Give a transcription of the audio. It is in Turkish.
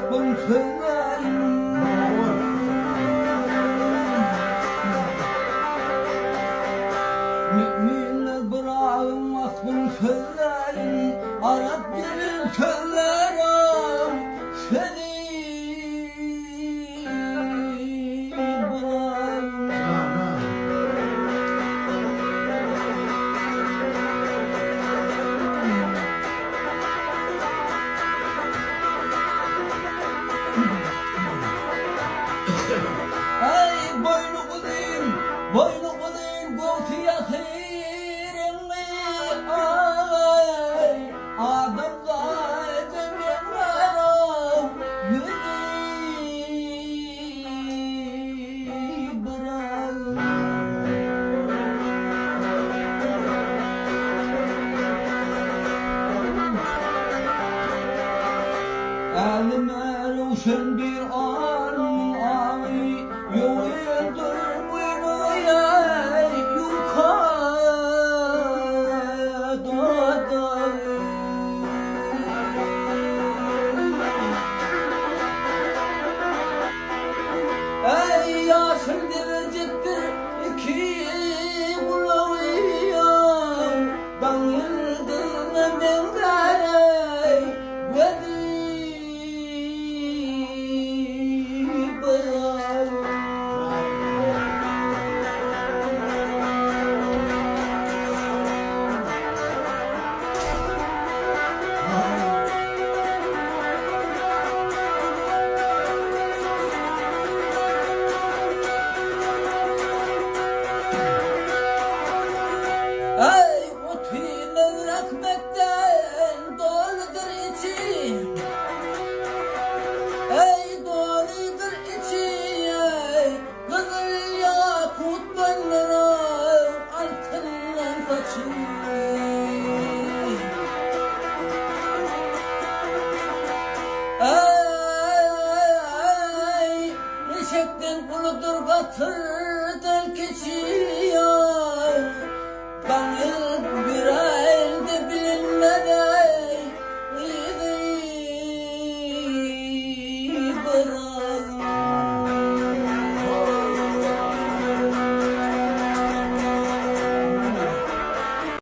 mahbum sözlerim. Müminler bırakın mahbum sözlerim, Arap dilin sözlerim. Seni ay boynu kudayım, boynu kudayım, koltu yatırın ay adam zaten yanarım yüreği bırak. Elime ruşen bir an ay yoldur buraya yukarıda. Ey yaşın derecektir iki bulavıyam ben yıldırım bengarey beni bırak. Ey kutuyla rahmetten doludur içim, ey doludur içim, ey kızıl yakut boynuna altından saçım. Ey eşekten kuludur katır